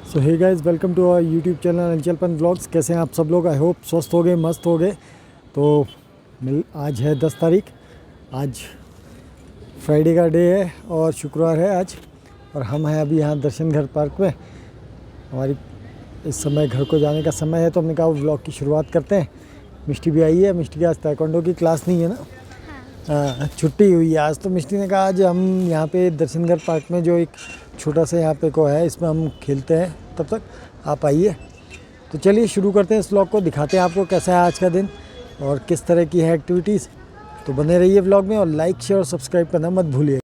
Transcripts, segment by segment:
So hey guys, welcome to our YouTube channel Anchalpan vlogs. कैसे हैं आप सब लोग? आई होप स्वस्थ हो गए, मस्त हो गए। तो आज है 10 तारीख। आज फ्राइडे का डे है और शुक्रवार है आज। और हम हैं अभी यहाँ दर्शन घर पार्क में। हमारी इस समय घर को जाने का समय है, तो हमने कहा व्लॉग की शुरुआत करते हैं। मिष्टी भी आई है। मिष्टी की आज ताइक्वांडो की क्लास नहीं है ना, छुट्टी हुई है आज। तो मिष्टी ने कहा आज हम यहाँ पे दर्शन घर पार्क में जो एक छोटा सा यहाँ पे को है, इसमें हम खेलते हैं, तब तक आप आइए। तो चलिए शुरू करते हैं इस व्लॉग को, दिखाते हैं आपको कैसा है आज का दिन और किस तरह की है एक्टिविटीज़। तो बने रहिए व्लॉग में और लाइक शेयर और सब्सक्राइब करना मत भूलिए।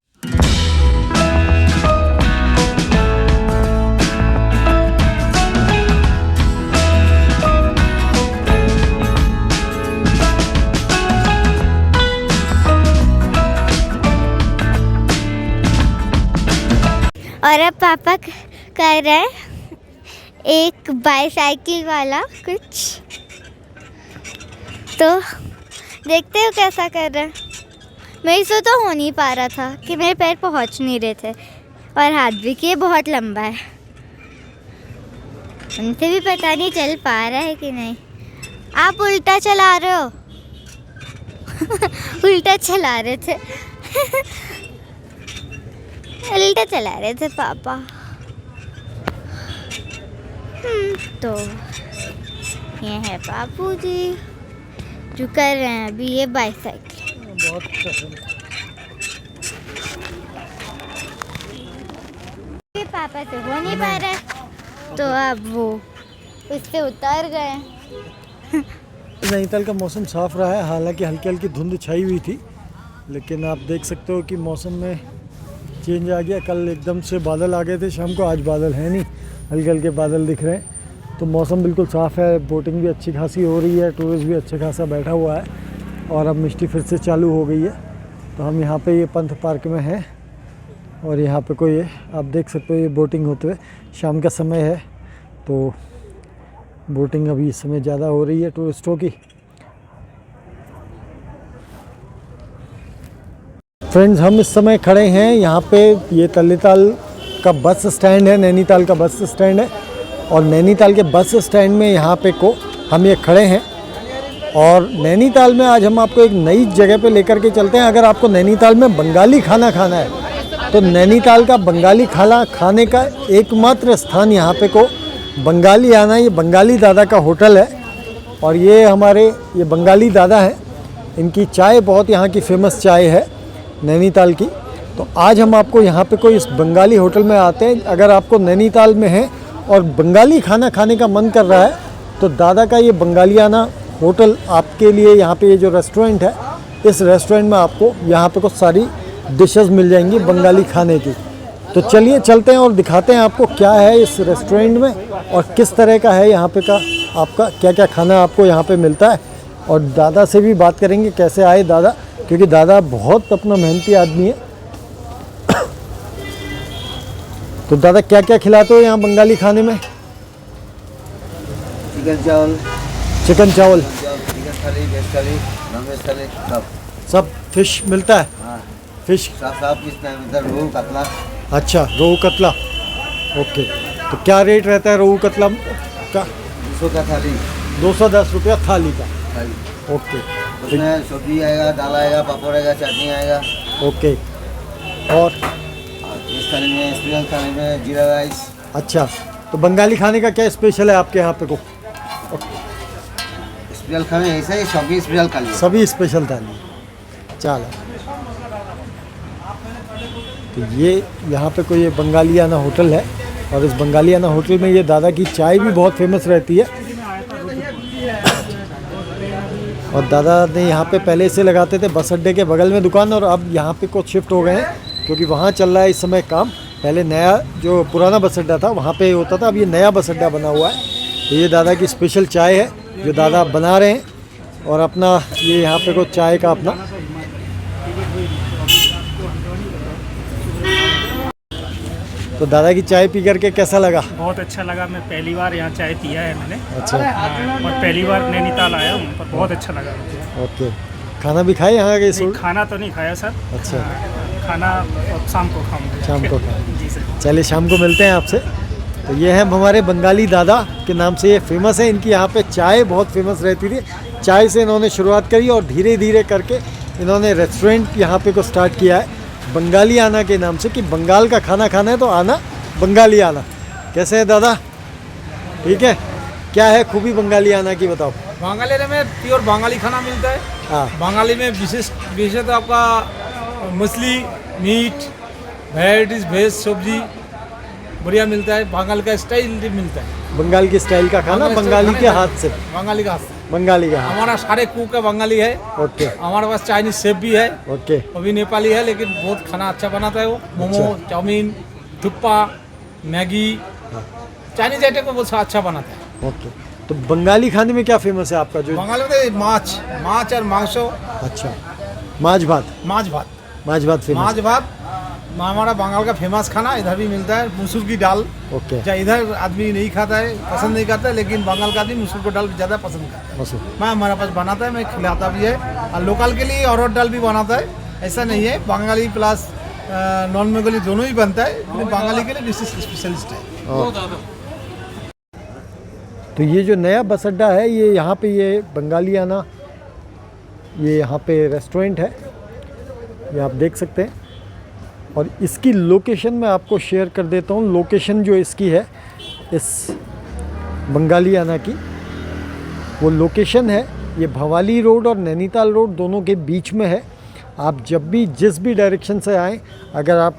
और अब पापा कर रहे हैं एक बाईसाइकिल वाला कुछ, तो देखते हो कैसा कर रहे हैं। मेरे से तो हो नहीं पा रहा था कि मेरे पैर पहुंच नहीं रहे थे, और हाथ भी कि ये बहुत लंबा है, उनसे भी पता नहीं चल पा रहा है कि नहीं। आप उल्टा चला रहे हो उल्टा चला रहे थे उल्टा चला रहे थे पापा। तो ये है पापू जी जो कर रहे हैं अभी ये बाईसाइकिल। बहुत पसंद। पापा से हो नहीं पा रहा है, तो अब वो उससे उतर गए। नैनीताल का मौसम साफ रहा है, हालांकि हल्की हल्की धुंध छाई हुई थी, लेकिन आप देख सकते हो कि मौसम में चेंज आ गया। कल एकदम से बादल आ गए थे शाम को, आज बादल है नहीं, हल्के हल्के बादल दिख रहे हैं। तो मौसम बिल्कुल साफ़ है, बोटिंग भी अच्छी खासी हो रही है, टूरिस्ट भी अच्छा खासा बैठा हुआ है। और अब मिष्टी फिर से चालू हो गई है। तो हम यहाँ पे ये पंथ पार्क में हैं और यहाँ पे कोई आप देख सकते हो ये बोटिंग होते हुए। शाम का समय है तो बोटिंग अभी इस समय ज़्यादा हो रही है टूरिस्टों की। फ्रेंड्स, हम इस समय खड़े हैं यहाँ पे, ये तल्लीताल का बस स्टैंड है, नैनीताल का बस स्टैंड है। और नैनीताल के बस स्टैंड में यहाँ पे को हम ये खड़े हैं। और नैनीताल में आज हम आपको एक नई जगह पे लेकर के चलते हैं। अगर आपको नैनीताल में बंगाली खाना खाना है तो नैनीताल का बंगाली खाना खाने का एकमात्र स्थान यहाँ पे को बंगाली आना। ये बंगाली दादा का होटल है और ये हमारे ये बंगाली दादा हैं। इनकी चाय बहुत यहाँ की फेमस चाय है नैनीताल की। तो आज हम आपको यहाँ पे कोई इस बंगाली होटल में आते हैं। अगर आपको नैनीताल में है और बंगाली खाना खाने का मन कर रहा है तो दादा का ये बंगालियाना होटल आपके लिए, यहाँ पे ये जो रेस्टोरेंट है, इस रेस्टोरेंट में आपको यहाँ पे कुछ सारी डिशेस मिल जाएंगी बंगाली खाने की। तो चलिए चलते हैं और दिखाते हैं आपको क्या है इस रेस्टोरेंट में और किस तरह का है यहाँ पे का आपका क्या क्या खाना आपको यहाँ पे मिलता है। और दादा से भी बात करेंगे कैसे आए दादा, क्योंकि दादा बहुत अपना मेहनती आदमी है। तो दादा क्या क्या खिलाते हो यहाँ बंगाली खाने में? चिकन चावल, चिकन चावल, चिकन थाली, वेज थाली, नॉन वेज थाली, सब फिश मिलता है? हाँ, फिश सब किस टाइम इधर रोहू कतला। अच्छा, रोहू कतला। ओके, तो क्या रेट रहता है रोहू कतला का? 200 का थाली, 210 रुपया थाली का। थाली ओके, उसमें सब्जी आएगा, दाल आएगा, पापड़ आएगा, चटनी आएगा। ओके। और इस थाली में, स्पेशल थाली में जीरा राइस। अच्छा, तो बंगाली खाने का क्या स्पेशल है आपके यहाँ पे को? स्पेशल खाने ऐसा ही सभी स्पेशल थाली, सभी स्पेशल थाली। चलो, तो ये यहाँ पे कोई ये बंगालियाना होटल है और इस बंगालियाना होटल में ये दादा की चाय भी बहुत फेमस रहती है। और दादा ने यहाँ पे पहले से लगाते थे बस अड्डे के बगल में दुकान, और अब यहाँ पे कुछ शिफ्ट हो गए हैं क्योंकि वहाँ चल रहा है इस समय काम। पहले नया जो पुराना बस अड्डा था वहाँ पे होता था, अब ये नया बस अड्डा बना हुआ है। तो ये दादा की स्पेशल चाय है जो दादा बना रहे हैं और अपना ये यहाँ पे को चाय का अपना। तो दादा की चाय पी करके कैसा लगा? बहुत अच्छा लगा। मैं पहली बार यहाँ चाय पिया है मैंने। अच्छा। और पहली बार नैनीताल आया हूँ, पर बहुत अच्छा लगा मुझे। ओके, खाना भी खाए यहाँ के? नहीं, खाना तो नहीं खाया सर। अच्छा। खाना शाम को खाऊंगा। शाम को खाएं। जी सर। चलिए शाम को मिलते हैं आपसे। तो ये हैं हमारे बंगाली दादा के नाम से ये फेमस है। इनकी यहाँ पे चाय बहुत फेमस रहती थी। चाय से इन्होंने शुरुआत करी और धीरे धीरे करके इन्होंने रेस्टोरेंट यहाँ पे को स्टार्ट किया है बंगाली आना के नाम से, कि बंगाल का खाना खाना है तो आना बंगाली आना। कैसे है दादा? ठीक है। क्या है खूबी बंगाली आना की, बताओ। बांगाली में प्योर बांगाली खाना मिलता है। हाँ। बांगाली में विशेष आपका मछली, मीट, वेराइटीज, वेज, सब्जी बढ़िया मिलता है। बंगाल का स्टाइल मिलता है, बंगाल की स्टाइल का खाना बंगाली के हाथ से। बंगाली का हाथ से। बंगाली का हाथ। हमारा सारे कुक है बंगाली है। ओके। हमारे पास चाइनीज शेफ भी है। ओके। वो भी नेपाली है, लेकिन बहुत खाना अच्छा बनाता है वो। मोमो, चाउमीन, थुप्पा, मैगी, चाइनीज आइटम को बहुत अच्छा बनाता है। ओके। तो बंगाली खाने में क्या फेमस है आपका? जो बंगाल में माछ और मांस। अच्छा, माछ भात। माछ भात फेमस। माछ भात हमारा बंगाल का फेमस खाना। इधर भी मिलता है मसूर की दाल। ओके। क्या इधर आदमी नहीं खाता है, पसंद नहीं करता है, लेकिन बंगाल का आदमी मसूर को दाल ज़्यादा पसंद करता है। मसूर मैं हमारे पास बनाता है, मैं खिलाता भी है। और लोकल के लिए अरहर दाल भी बनाता है। ऐसा नहीं है, बंगाली प्लस नॉन बंगाली दोनों ही बनता है, लेकिन बंगाली के लिए विशेष स्पेशलिस्ट है। तो ये जो नया बस अड्डा है, ये यहाँ पे ये बंगाली आना, ये यहाँ पे रेस्टोरेंट है, ये आप देख सकते हैं। और इसकी लोकेशन मैं आपको शेयर कर देता हूँ। लोकेशन जो इसकी है इस बंगाली आना की, वो लोकेशन है ये भवाली रोड और नैनीताल रोड दोनों के बीच में है। आप जब भी जिस भी डायरेक्शन से आएँ, अगर आप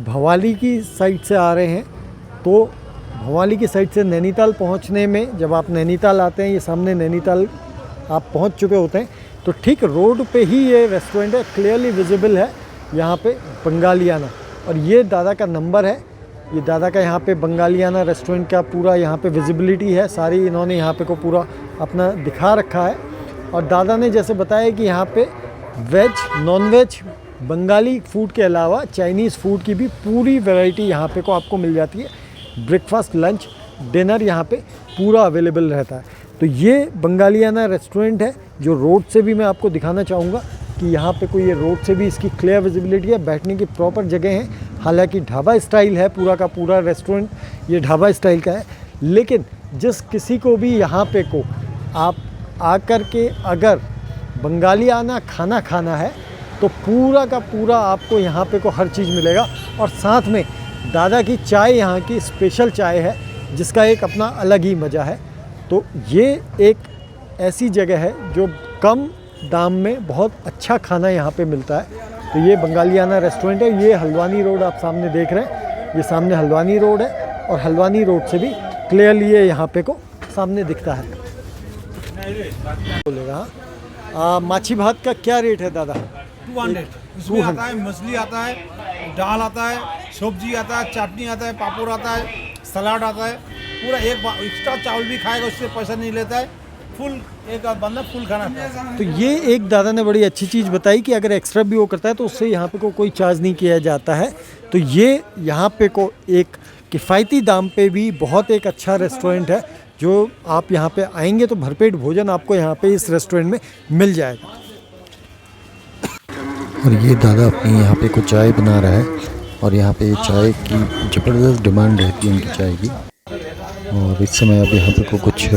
भवाली की साइड से आ रहे हैं तो भवाली की साइड से नैनीताल पहुंचने में, जब आप नैनीताल आते हैं, ये सामने नैनीताल आप पहुंच चुके होते हैं, तो ठीक रोड पे ही ये रेस्टोरेंट है। क्लियरली विजिबल है यहाँ पे बंगाली आना। और ये दादा का नंबर है, ये दादा का यहाँ पे बंगाली आना रेस्टोरेंट का पूरा यहाँ पे विजिबिलिटी है सारी, इन्होंने यहाँ पे को पूरा अपना दिखा रखा है। और दादा ने जैसे बताया कि यहाँ पे veg, non veg, Bengali food के अलावा चाइनीज़ फूड की भी पूरी वैरायटी यहाँ पे को आपको मिल जाती है। ब्रेकफास्ट, लंच, डिनर यहाँ पे पूरा अवेलेबल रहता है। तो ये बंगालियाना रेस्टोरेंट है जो रोड से भी मैं आपको दिखाना चाहूँगा कि यहाँ पे कोई ये रोड से भी इसकी क्लियर विजिबिलिटी है, बैठने की प्रॉपर जगह है। हालांकि ढाबा स्टाइल है पूरा का पूरा रेस्टोरेंट, ये ढाबा स्टाइल का है। लेकिन जिस किसी को भी यहाँ पे को आप आकर के अगर बंगालियाना खाना खाना है तो पूरा का पूरा आपको यहाँ पे को हर चीज़ मिलेगा। और साथ में दादा की चाय यहाँ की स्पेशल चाय है जिसका एक अपना अलग ही मज़ा है। तो ये एक ऐसी जगह है जो कम दाम में बहुत अच्छा खाना यहाँ पे मिलता है। तो ये बंगालियाना रेस्टोरेंट है। ये हल्द्वानी रोड आप सामने देख रहे हैं, ये सामने हल्द्वानी रोड है और हल्द्वानी रोड से भी क्लियरली ये यहाँ पे को सामने दिखता है। बोलेगा माछी भात का क्या रेट है दादा? 200। इसमें आता है मछली, आता है दाल, आता है सब्जी, आता है चटनी, आता है पापड़, आता है सलाद, आता है पूरा। एक एक्स्ट्रा चावल भी खाएगा उससे पैसा नहीं लेता है। फुल एक बंदा फुल खाना खाता है। तो ये एक दादा ने बड़ी अच्छी चीज़ बताई कि अगर एक्स्ट्रा भी वो करता है तो उससे यहाँ पे को कोई चार्ज नहीं किया जाता है। तो ये यहाँ पे को एक किफ़ायती दाम पे भी बहुत एक अच्छा रेस्टोरेंट है जो आप यहाँ पे आएंगे तो भरपेट भोजन आपको यहाँ पे इस रेस्टोरेंट में मिल जाएगा। और ये दादा अपनी यहाँ पे कुछ चाय बना रहा है और यहाँ पे चाय की ज़बरदस्त डिमांड रहती है उनकी चाय की। और इस समय अब यहाँ पे को कुछ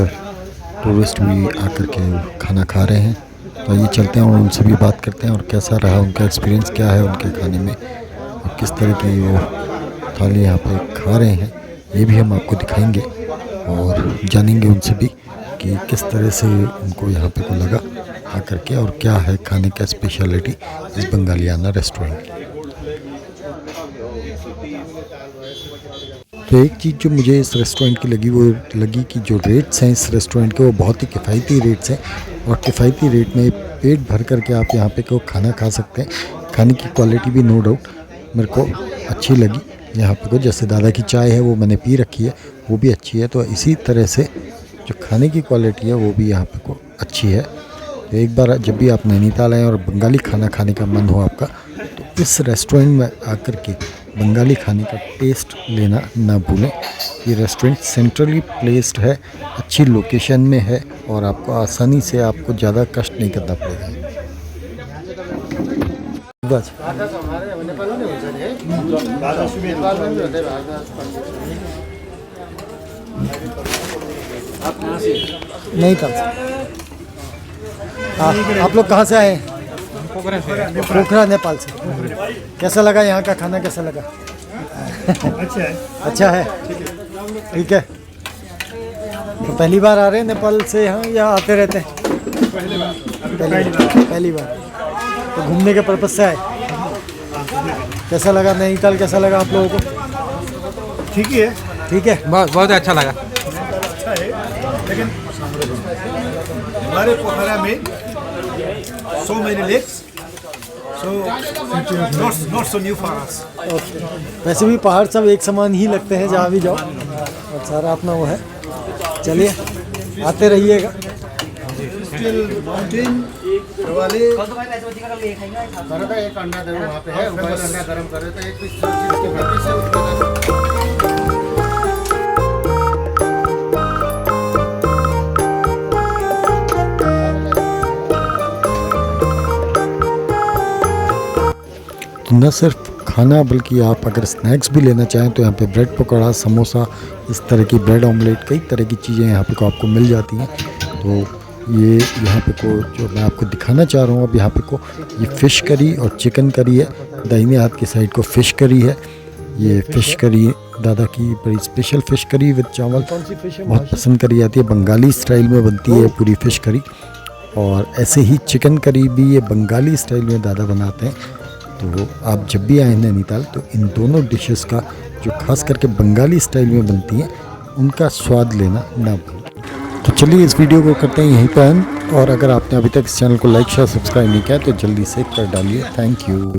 टूरिस्ट भी आकर के खाना खा रहे हैं। तो ये चलते हैं और उनसे भी बात करते हैं और कैसा रहा उनका एक्सपीरियंस, क्या है उनके खाने में और किस तरह की वो थाली यहाँ पे खा रहे हैं, ये भी हम आपको दिखाएंगे और जानेंगे उनसे भी कि किस तरह से उनको यहाँ पे को लगा आकर के और क्या है खाने का स्पेशलिटी इस बंगालियाना रेस्टोरेंट की। तो एक चीज़ जो मुझे इस रेस्टोरेंट की लगी वो लगी कि जो रेट्स हैं इस रेस्टोरेंट के वो बहुत ही किफ़ायती रेट्स हैं और किफ़ायती रेट में पेट भर करके आप यहाँ पे को खाना खा सकते हैं। खाने की क्वालिटी भी नो डाउट मेरे को अच्छी लगी यहाँ पे को। जैसे दादा की चाय है वो मैंने पी रखी है, वो भी अच्छी है। तो इसी तरह से जो खाने की क्वालिटी है वो भी यहाँ पे को अच्छी है। तो एक बार जब भी आप नैनीताल आएँ और बंगाली खाना खाने का मन हो आपका तो इस रेस्टोरेंट में आकर के बंगाली खाने का टेस्ट लेना ना भूलें। ये रेस्टोरेंट सेंट्रली प्लेस्ड है, अच्छी लोकेशन में है और आपको आसानी से आपको ज़्यादा कष्ट नहीं करना पड़ेगा। बस नैनीताल से। आप लोग कहाँ से आए हैं? पोखरा नेपाल से। कैसा लगा यहाँ का खाना, कैसा लगा? अच्छा है। अच्छा है, ठीक है। तो पहली बार आ रहे हैं नेपाल से यहाँ या आते रहते हैं? पहली बार। तो घूमने के पर्पज से आए। कैसा लगा नैनीताल, कैसा लगा आप लोगों को? ठीक ही है, ठीक है, बहुत अच्छा लगा। अच्छा है, लेकिन हमारे पोखरा में so many lakes, so not so new for us. Okay. वैसे भी पहाड़ सब एक समान ही लगते हैं जहाँ भी जाओ, और सारा अपना वो है। चलिए आते रहिएगा। Still mountain, वाले एक अंडा दे वहाँ पे है, ऊपर अंडा गरम करे तो एक पीस इसके बाकी से तो न सिर्फ खाना बल्कि आप अगर स्नैक्स भी लेना चाहें तो यहाँ पे ब्रेड पकौड़ा, समोसा, इस तरह की ब्रेड ऑमलेट, कई तरह की चीज़ें यहाँ पे को आपको मिल जाती हैं। तो ये यहाँ पे को जो मैं आपको दिखाना चाह रहा हूँ अब यहाँ पे को ये फ़िश करी और चिकन करी है। दाहिने हाथ की साइड को फ़िश करी है। ये फ़िश करी दादा की बड़ी स्पेशल फ़िश करी विद चावल बहुत पसंद करी जाती है। बंगाली स्टाइल में बनती है पूरी फ़िश करी। और ऐसे ही चिकन करी भी ये बंगाली स्टाइल में दादा बनाते हैं। तो आप जब भी आए नैनीताल तो इन दोनों डिशेस का जो खास करके बंगाली स्टाइल में बनती हैं उनका स्वाद लेना ना भूलें। तो चलिए इस वीडियो को करते हैं यहीं पर एंड। और अगर आपने अभी तक इस चैनल को लाइक शेयर सब्सक्राइब नहीं किया तो जल्दी से कर डालिए। Thank you.